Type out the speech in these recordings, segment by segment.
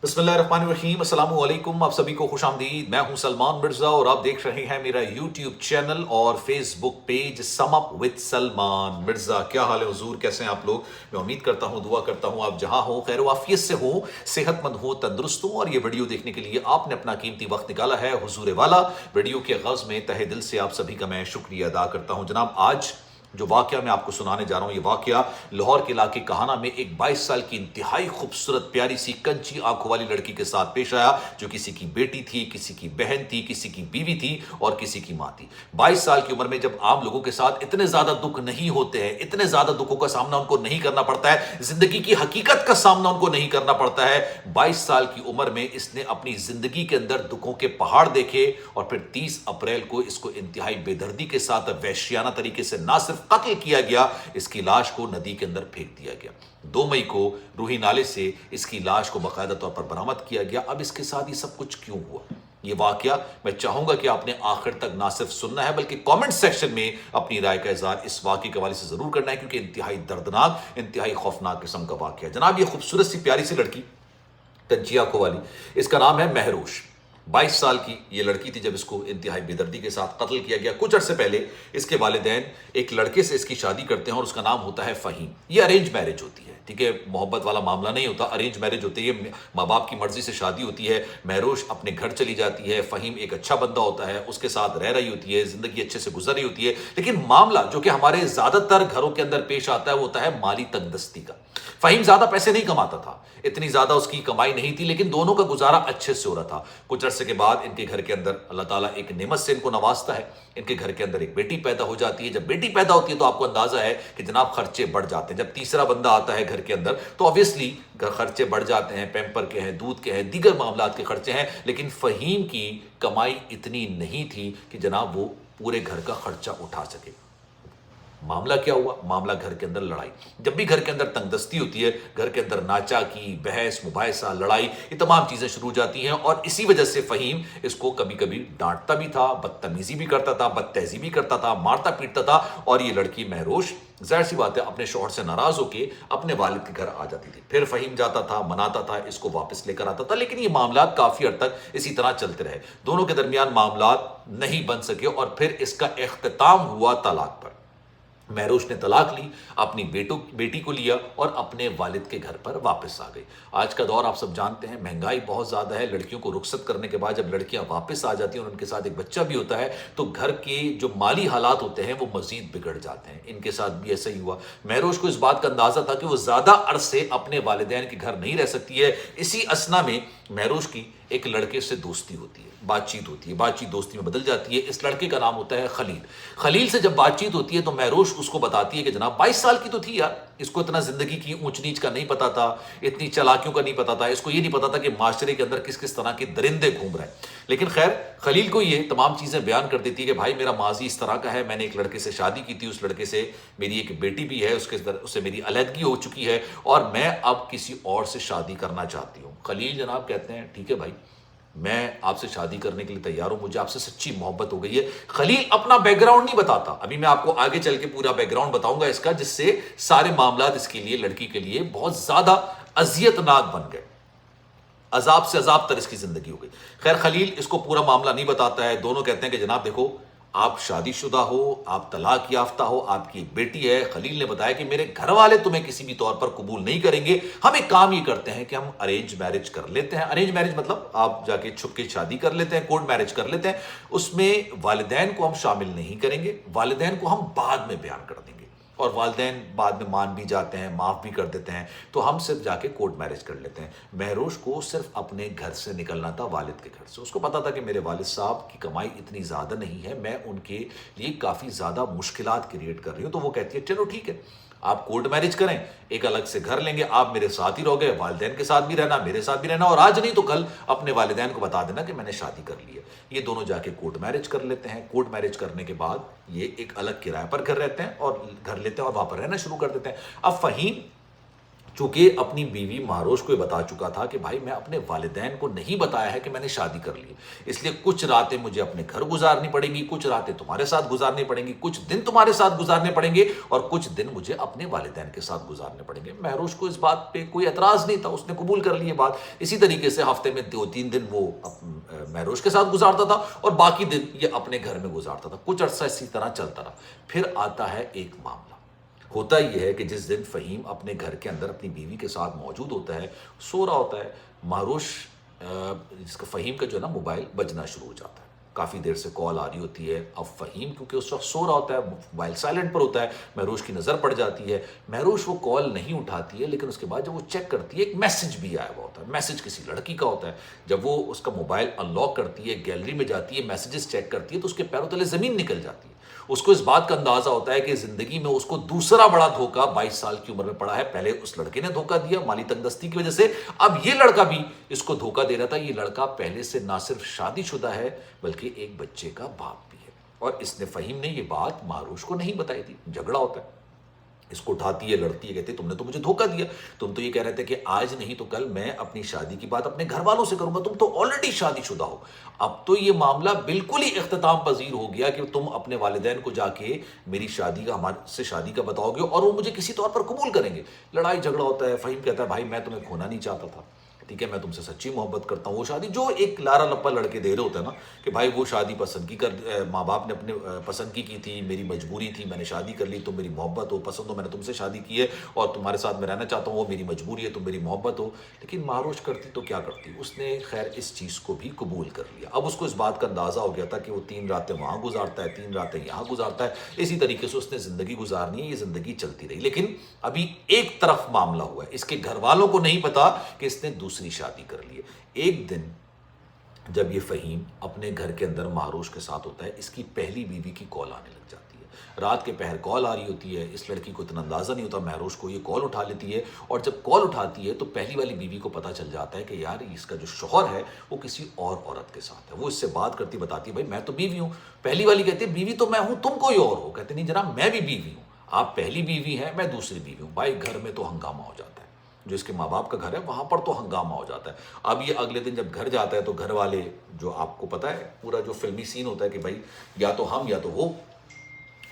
بسم اللہ الرحمن الرحیم، السلام علیکم، آپ سبھی کو خوش آمدید۔ میں ہوں سلمان مرزا اور آپ دیکھ رہے ہیں میرا یوٹیوب چینل اور Facebook page sum up with Salman Mirza. کیا حال ہے حضور، کیسے ہیں آپ لوگ؟ میں امید کرتا ہوں، دعا کرتا ہوں آپ جہاں ہوں خیر و عافیت سے ہوں، صحت مند ہوں، تندرست ہوں، اور یہ ویڈیو دیکھنے کے لیے آپ نے اپنا قیمتی وقت نکالا ہے حضور والا۔ ویڈیو کے غرض میں تہہ دل سے آپ سبھی کا میں شکریہ ادا کرتا ہوں۔ جناب، آج جو واقعہ میں آپ کو سنانے جا رہا ہوں، یہ واقعہ لاہور کے علاقے کہانہ میں ایک 22 سال کی انتہائی خوبصورت پیاری سی کنچی آنکھوں والی لڑکی کے ساتھ پیش آیا، جو کسی کی بیٹی تھی، کسی کی بہن تھی، کسی کی بیوی تھی اور کسی کی ماں تھی۔ 22 سال کی عمر میں جب عام لوگوں کے ساتھ اتنے زیادہ دکھ نہیں ہوتے ہیں، اتنے زیادہ دکھوں کا سامنا ان کو نہیں کرنا پڑتا ہے، زندگی کی حقیقت کا سامنا ان کو نہیں کرنا پڑتا ہے، 22 سال کی عمر میں اس نے اپنی زندگی کے اندر دکھوں کے پہاڑ دیکھے اور پھر 30 اپریل کو اس کو انتہائی بے دردی کے ساتھ وحشیانہ طریقے سے نہ صرف قتل کیا گیا، اس کی لاش کو ندی کے اندر پھینک دیا گیا۔ 2 مئی کو روہی نالے سے اس کی لاش کو باقاعدہ طور پر برآمد کیا گیا۔ اب اس کے ساتھ یہ سب کچھ کیوں ہوا؟ یہ واقعہ میں چاہوں گا کہ آپ نے آخر تک نہ صرف سننا ہے بلکہ کامنٹ سیکشن میں اپنی رائے کا اظہار اس واقعے کے حوالے سے ضرور کرنا ہے، کیونکہ انتہائی دردناک، انتہائی خوفناک قسم کا واقعہ ہے۔ جناب، یہ خوبصورت سی پیاری سی لڑکی، کنچی آنکھوں والی، اس کا نام ہے مہروش۔ 22 سال کی یہ لڑکی تھی جب اس کو انتہائی بے دردی کے ساتھ قتل کیا گیا۔ کچھ عرصے پہلے اس کے والدین ایک لڑکے سے اس کی شادی کرتے ہیں اور اس کا نام ہوتا ہے فہیم۔ یہ ارینج میرج ہوتی ہے، ٹھیک ہے، محبت والا معاملہ نہیں ہوتا، ارینج میرج ہوتی ہے، یہ ماں باپ کی مرضی سے شادی ہوتی ہے۔ مہروش اپنے گھر چلی جاتی ہے، فہیم ایک اچھا بندہ ہوتا ہے، اس کے ساتھ رہ رہی ہوتی ہے، زندگی اچھے سے گزر رہی ہوتی ہے، لیکن معاملہ جو کہ ہمارے زیادہ تر گھروں کے اندر پیش آتا ہے وہ ہوتا ہے مالی تنگ دستی کا۔ فہیم زیادہ پیسے نہیں کماتا تھا، اتنی زیادہ اس کی کمائی نہیں تھی، لیکن دونوں کا گزارا اچھے سے ہو رہا تھا۔ کچھ عرصے کے بعد ان کے گھر کے اندر اللہ تعالیٰ ایک نعمت سے ان کو نوازتا ہے، ان کے گھر کے اندر ایک بیٹی پیدا ہو جاتی ہے۔ جب بیٹی پیدا ہوتی ہے تو آپ کو اندازہ ہے کہ جناب خرچے بڑھ جاتے ہیں۔ جب تیسرا بندہ آتا ہے گھر کے اندر تو obviously خرچے بڑھ جاتے ہیں، پیمپر کے ہیں، دودھ کے ہیں، دیگر معاملات کے خرچے ہیں، لیکن فہیم کی کمائی اتنی نہیں تھی کہ جناب وہ پورے گھر کا خرچہ اٹھا سکے۔ معاملہ کیا ہوا؟ معاملہ گھر کے اندر لڑائی۔ جب بھی گھر کے اندر تنگ دستی ہوتی ہے، گھر کے اندر ناچا کی، بحث مباحثہ، لڑائی، یہ تمام چیزیں شروع ہو جاتی ہیں، اور اسی وجہ سے فہیم اس کو کبھی کبھی ڈانٹتا بھی تھا، بدتمیزی بھی کرتا تھا، بد تہذیبی بھی کرتا تھا، مارتا پیٹتا تھا، اور یہ لڑکی مہروش ظاہر سی بات ہے اپنے شوہر سے ناراض ہو کے اپنے والد کے گھر آ جاتی تھی۔ پھر فہیم جاتا تھا، مناتا تھا، اس کو واپس لے کر آتا تھا، لیکن یہ معاملات کافی حد تک اسی طرح چلتے رہے، دونوں کے درمیان معاملات نہیں بن سکے، اور پھر اس کا اختتام ہوا طلاق پر۔ مہروش نے طلاق لی، اپنی بیٹی کو لیا اور اپنے والد کے گھر پر واپس آ گئی۔ آج کا دور آپ سب جانتے ہیں، مہنگائی بہت زیادہ ہے، لڑکیوں کو رخصت کرنے کے بعد جب لڑکیاں واپس آ جاتی ہیں اور ان کے ساتھ ایک بچہ بھی ہوتا ہے تو گھر کے جو مالی حالات ہوتے ہیں وہ مزید بگڑ جاتے ہیں۔ ان کے ساتھ بھی ایسا ہی ہوا۔ مہروش کو اس بات کا اندازہ تھا کہ وہ زیادہ عرصے اپنے والدین کے گھر نہیں رہ سکتی ہے۔ اسی اثنا میں مہروش کی ایک لڑکے سے دوستی ہوتی ہے، بات چیت ہوتی ہے، بات چیت دوستی میں بدل جاتی ہے۔ اس لڑکے کا نام ہوتا ہے خلیل۔ خلیل سے جب بات چیت ہوتی ہے تو مہروش اس کو بتاتی ہے کہ جناب 22 سال کی تو تھی یار، اس کو اتنا زندگی کی اونچ نیچ کا نہیں پتا تھا، اتنی چالاکیوں کا نہیں پتا تھا، اس کو یہ نہیں پتا تھا کہ معاشرے کے اندر کس کس طرح کے درندے گھوم رہے ہیں۔ لیکن خیر، خلیل کو یہ تمام چیزیں بیان کر دیتی ہے کہ بھائی میرا ماضی اس طرح کا ہے، میں نے ایک لڑکے سے شادی کی تھی، اس لڑکے سے میری ایک بیٹی بھی ہے، اس سے میری علیحدگی ہو چکی ہے، اور میں اب کسی اور سے شادی کرنا چاہتی ہوں۔ خلیل جناب کہتے ہیں ٹھیک ہے بھائی، میں آپ سے شادی کرنے کے لیے تیار ہوں، مجھے آپ سے سچی محبت ہو گئی ہے۔ خلیل اپنا بیک گراؤنڈ نہیں بتاتا، ابھی میں آپ کو آگے چل کے پورا بیک گراؤنڈ بتاؤں گا اس کا، جس سے سارے معاملات اس کے لیے، لڑکی کے لیے بہت زیادہ اذیت ناک بن گئے، عذاب سے عذاب تر اس کی زندگی ہو گئی۔ خیر، خلیل اس کو پورا معاملہ نہیں بتاتا ہے۔ دونوں کہتے ہیں کہ جناب دیکھو، آپ شادی شدہ ہو، آپ طلاق یافتہ ہو، آپ کی ایک بیٹی ہے۔ خلیل نے بتایا کہ میرے گھر والے تمہیں کسی بھی طور پر قبول نہیں کریں گے، ہم ایک کام یہ کرتے ہیں کہ ہم ارینج میرج کر لیتے ہیں۔ ارینج میرج مطلب آپ جا کے چھپ کے شادی کر لیتے ہیں، کورٹ میرج کر لیتے ہیں، اس میں والدین کو ہم شامل نہیں کریں گے، والدین کو ہم بعد میں بیان کر دیں گے، اور والدین بعد میں مان بھی جاتے ہیں، معاف بھی کر دیتے ہیں، تو ہم صرف جا کے کورٹ میرج کر لیتے ہیں۔ مہروش کو صرف اپنے گھر سے نکلنا تھا، والد کے گھر سے۔ اس کو پتا تھا کہ میرے والد صاحب کی کمائی اتنی زیادہ نہیں ہے، میں ان کے لیے کافی زیادہ مشکلات کریٹ کر رہی ہوں، تو وہ کہتی ہے چلو ٹھیک ہے، آپ کورٹ میرج کریں، ایک الگ سے گھر لیں گے، آپ میرے ساتھ ہی رہو گے، والدین کے ساتھ بھی رہنا، میرے ساتھ بھی رہنا، اور آج نہیں تو کل اپنے والدین کو بتا دینا کہ میں نے شادی کر لی ہے۔ یہ دونوں جا کے کورٹ میرج کر لیتے ہیں۔ کورٹ میرج کرنے کے بعد یہ ایک الگ کرائے پر گھر رہتے ہیں، اور گھر لیتے ہیں اور وہاں پر رہنا شروع کر دیتے ہیں۔ اب فہیم چونکہ اپنی بیوی مہروش کو یہ بتا چکا تھا کہ بھائی میں اپنے والدین کو نہیں بتایا ہے کہ میں نے شادی کر لی، اس لیے کچھ راتیں مجھے اپنے گھر گزارنی پڑیں گی، کچھ راتیں تمہارے ساتھ گزارنی پڑیں گی، کچھ دن تمہارے ساتھ گزارنے پڑیں گے اور کچھ دن مجھے اپنے والدین کے ساتھ گزارنے پڑیں گے۔ مہروش کو اس بات پہ کوئی اعتراض نہیں تھا، اس نے قبول کر لی یہ بات۔ اسی طریقے سے ہفتے میں 2-3 دن وہ مہروش کے ساتھ گزارتا تھا اور باقی دن یہ اپنے گھر میں گزارتا تھا۔ کچھ عرصہ اسی طرح چلتا رہا۔ پھر آتا ہے ایک معاملہ۔ ہوتا یہ ہے کہ جس دن فہیم اپنے گھر کے اندر اپنی بیوی کے ساتھ موجود ہوتا ہے، سو رہا ہوتا ہے، مہروش جس کا فہیم کا جو ہے نا موبائل بجنا شروع ہو جاتا ہے۔ کافی دیر سے کال آ رہی ہوتی ہے۔ اب فہیم کیونکہ اس وقت سو رہا ہوتا ہے، موبائل سائلنٹ پر ہوتا ہے، مہروش کی نظر پڑ جاتی ہے۔ مہروش وہ کال نہیں اٹھاتی ہے، لیکن اس کے بعد جب وہ چیک کرتی ہے ایک میسج بھی آیا ہوا ہوتا ہے، میسج کسی لڑکی کا ہوتا ہے۔ جب وہ اس کا موبائل ان لاک کرتی ہے، گیلری میں جاتی ہے، میسیجز چیک کرتی ہے، تو اس کے پیروں تلے زمین نکل جاتی ہے۔ اس کو اس بات کا اندازہ ہوتا ہے کہ زندگی میں اس کو دوسرا بڑا دھوکہ 22 سال کی عمر میں پڑا ہے۔ پہلے اس لڑکے نے دھوکہ دیا مالی تنگ دستی کی وجہ سے، اب یہ لڑکا بھی اس کو دھوکہ دے رہا تھا۔ یہ لڑکا پہلے سے نہ صرف شادی شدہ ہے بلکہ ایک بچے کا باپ بھی ہے، اور اس نے فہیم نے یہ بات مہروش کو نہیں بتائی تھی۔ جھگڑا ہوتا ہے، اس کو اٹھاتی ہے، لڑتی ہے، کہتی ہے تم نے تو مجھے دھوکہ دیا، تم تو یہ کہہ رہے تھے کہ آج نہیں تو کل میں اپنی شادی کی بات اپنے گھر والوں سے کروں گا، تم تو آلریڈی شادی شدہ ہو۔ اب تو یہ معاملہ بالکل ہی اختتام پذیر ہو گیا کہ تم اپنے والدین کو جا کے میری شادی کا، ہمارے سے شادی کا بتاؤ گے اور وہ مجھے کسی طور پر قبول کریں گے۔ لڑائی جھگڑا ہوتا ہے۔ فہیم کہتا ہے بھائی میں تمہیں کھونا نہیں چاہتا تھا، ٹھیک ہے، میں تم سے سچی محبت کرتا ہوں۔ وہ شادی جو ایک لارا لپا لڑکے دے رہے ہوتے ہیں نا کہ بھائی وہ شادی پسند کی ماں باپ نے اپنے پسند کی تھی، میری مجبوری تھی، میں نے شادی کر لی، تم میری محبت ہو، پسند ہو، میں نے تم سے شادی کی ہے اور تمہارے ساتھ میں رہنا چاہتا ہوں، وہ میری مجبوری ہے، تم میری محبت ہو۔ لیکن مہروش کرتی تو کیا کرتی، اس نے خیر اس چیز کو بھی قبول کر لیا۔ اب اس کو اس بات کا اندازہ ہو گیا تھا کہ وہ 3 راتیں وہاں گزارتا ہے، 3 راتیں یہاں گزارتا ہے، اسی طریقے سے اس نے زندگی گزارنی ہے، یہ زندگی چلتی رہی۔ لیکن ابھی ایک طرف معاملہ ہوا ہے، اس کے گھر والوں کو نہیں پتا کہ اس نے دوسری شادی کر لی ہے۔ ایک دن جب یہ فہیم اپنے گھر کے اندر مہروش کے ساتھ ہوتا ہے، اس کی پہلی بیوی کی کال آنے لگ جاتی ہے۔ رات کے پہر کال آ رہی ہوتی ہے، اس لڑکی کو اتنا اندازہ نہیں ہوتا، مہروش کو یہ کال اٹھا لیتی ہے، اور جب کال اٹھاتی ہے تو پہلی والی بیوی کو پتہ چل جاتا ہے کہ یار اس کا جو شوہر ہے وہ کسی اور عورت کے ساتھ ہے۔ وہ اس سے بات کرتی بتاتی ہے بھائی میں تو بیوی ہوں۔ پہلی والی کہتی ہے بیوی تو میں ہوں، تم کوئی اور ہو۔ کہتے نہیں جناب میں بھی بیوی ہوں، آپ پہلی بیوی ہیں، میں دوسری بیوی ہوں۔ بھائی گھر میں تو ہنگامہ ہو جاتا ہے، جو اس کے ماں باپ کا گھر ہے وہاں پر تو ہنگامہ ہو جاتا ہے۔ اب یہ اگلے دن جب گھر جاتا ہے تو گھر والے، جو آپ کو پتا ہے پورا جو فلمی سین ہوتا ہے کہ بھائی یا تو ہم یا تو وہ،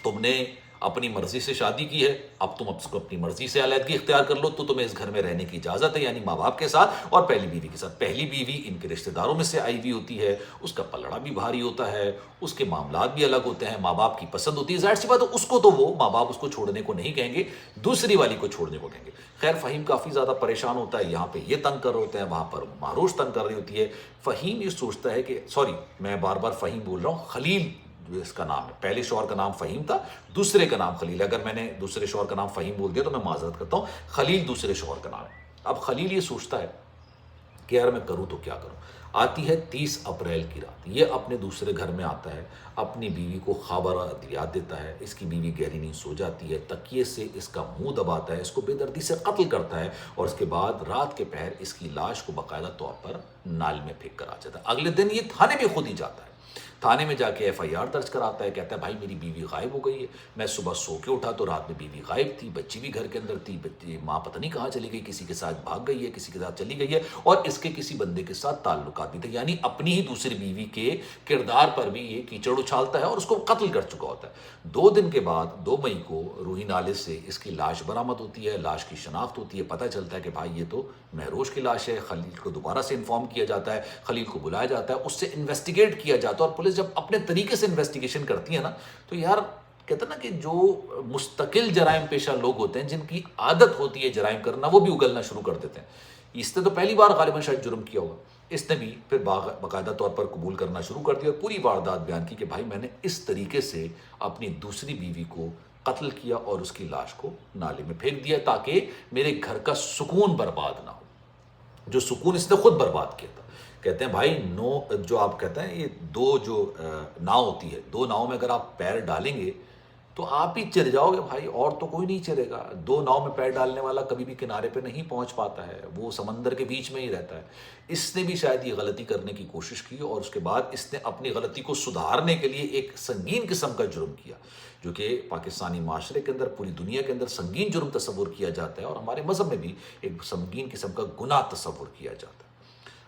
تم نے اپنی مرضی سے شادی کی ہے، اب تم اس کو اپنی مرضی سے علیحدگی اختیار کر لو، تو تمہیں اس گھر میں رہنے کی اجازت ہے، یعنی ماں باپ کے ساتھ اور پہلی بیوی کے ساتھ۔ پہلی بیوی ان کے رشتہ داروں میں سے آئی ہوئی ہوتی ہے، اس کا پلڑا بھی بھاری ہوتا ہے، اس کے معاملات بھی الگ ہوتے ہیں، ماں باپ کی پسند ہوتی ہے، ظاہر سی بات ہے اس کو تو وہ ماں باپ اس کو چھوڑنے کو نہیں کہیں گے، دوسری والی کو چھوڑنے کو کہیں گے۔ خیر فہیم کافی زیادہ پریشان ہوتا ہے، یہاں پہ یہ تنگ کر رہے ہوتے ہیں، وہاں پر مہروش تنگ کر رہی ہوتی ہے۔ فہیم یہ سوچتا ہے کہ سوری میں بار بار فہیم بول رہا ہوں، خلیل جو اس کا نام ہے، پہلے شوہر کا نام فہیم تھا، دوسرے کا نام خلیل ہے۔ اگر میں نے دوسرے شوہر کا نام فہیم بول دیا تو میں معذرت کرتا ہوں، خلیل دوسرے شوہر کا نام ہے۔ اب خلیل یہ سوچتا ہے کہ یار میں کروں تو کیا کروں۔ آتی ہے 30 اپریل کی رات، یہ اپنے دوسرے گھر میں آتا ہے، اپنی بیوی کو خبر یاد دیتا ہے، اس کی بیوی گہری نیند سو جاتی ہے، تکیے سے اس کا منہ دباتا ہے، اس کو بے دردی سے قتل کرتا ہے، اور اس کے بعد رات کے پہر اس کی لاش کو باقاعدہ طور پر نال میں پھینک کر آ جاتا ہے۔ اگلے دن یہ تھانے میں خود ہی جاتا ہے، تھانے میں جا کے FIR درج کراتا ہے، کہتا ہے بھائی میری بیوی غائب ہو گئی ہے، میں صبح سو کے اٹھا تو رات میں بیوی غائب تھی، بچی بھی گھر کے اندر تھی، بچی ماں پتہ نہیں کہاں چلی گئی، کسی کے ساتھ بھاگ گئی ہے، کسی کے ساتھ چلی گئی ہے، اور اس کے کسی بندے کے ساتھ تعلقات بھی تھے، یعنی اپنی ہی دوسری بیوی کے کردار پر بھی یہ کیچڑ اچھالتا ہے اور اس کو قتل کر چکا ہوتا ہے۔ 2 دن کے بعد 2 مئی کو روہی نالے سے اس کی لاش برآمد ہوتی ہے، لاش کی شناخت ہوتی ہے، پتہ چلتا ہے کہ بھائی یہ تو مہروش کی لاش ہے۔ خلیل کو دوبارہ سے انفارم کیا جاتا ہے، خلیل کو بلایا جاتا ہے، اس سے انویسٹیگیٹ کیا جاتا ہے، اور پولیس جب اپنے طریقے سے انویسٹیگیشن کرتی ہے نا تو یار کہتے ہیں نا کہ جو مستقل جرائم پیشہ لوگ ہوتے ہیں، جن کی عادت ہوتی ہے جرائم کرنا، وہ بھی اگلنا شروع کر دیتے ہیں۔ اس نے تو پہلی بار غالباً شاید جرم کیا ہوگا، اس نے بھی پھر باقاعدہ طور پر قبول کرنا شروع کر دیا اور پوری واردات بیان کی کہ بھائی میں نے اس طریقے سے اپنی دوسری بیوی کو قتل کیا اور اس کی لاش کو نالے میں پھینک دیا تاکہ میرے گھر کا سکون برباد نہ ہو، جو سکون اس نے خود برباد کیا تھا۔ کہتے ہیں بھائی جو آپ کہتے ہیں یہ 2 جو ناؤ ہوتی ہے، 2 ناؤں میں اگر آپ پیر ڈالیں گے تو آپ ہی چل جاؤ گے بھائی، اور تو کوئی نہیں چلے گا۔ دو ناؤ میں پیر ڈالنے والا کبھی بھی کنارے پہ نہیں پہنچ پاتا ہے، وہ سمندر کے بیچ میں ہی رہتا ہے۔ اس نے بھی شاید یہ غلطی کرنے کی کوشش کی، اور اس کے بعد اس نے اپنی غلطی کو سدھارنے کے لیے ایک سنگین قسم کا جرم کیا، جو کہ پاکستانی معاشرے کے اندر، پوری دنیا کے اندر سنگین جرم تصور کیا جاتا ہے، اور ہمارے مذہب میں بھی ایک سنگین قسم کا گناہ تصور کیا جاتا ہے۔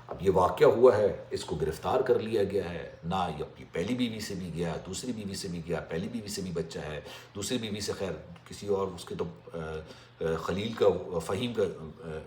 اب یہ واقعہ ہوا ہے، اس کو گرفتار کر لیا گیا ہے، نہ یہ اپنی پہلی بیوی سے بھی گیا، دوسری بیوی سے بھی گیا، پہلی بیوی سے بھی بچہ ہے، دوسری بیوی سے خیر کسی اور اس کے تو خلیل کا، فہیم کا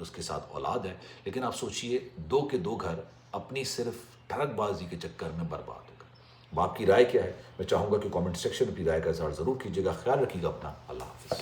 اس کے ساتھ اولاد ہے، لیکن آپ سوچئے دو کے دو گھر اپنی صرف ٹھڑک بازی کے چکر میں برباد ہو گئے۔ اب آپ کی رائے کیا ہے؟ میں چاہوں گا کہ کامنٹ سیکشن میں اپنی رائے کا اظہار ضرور کیجیے گا۔ خیال رکھیے گا اپنا، اللہ حافظ۔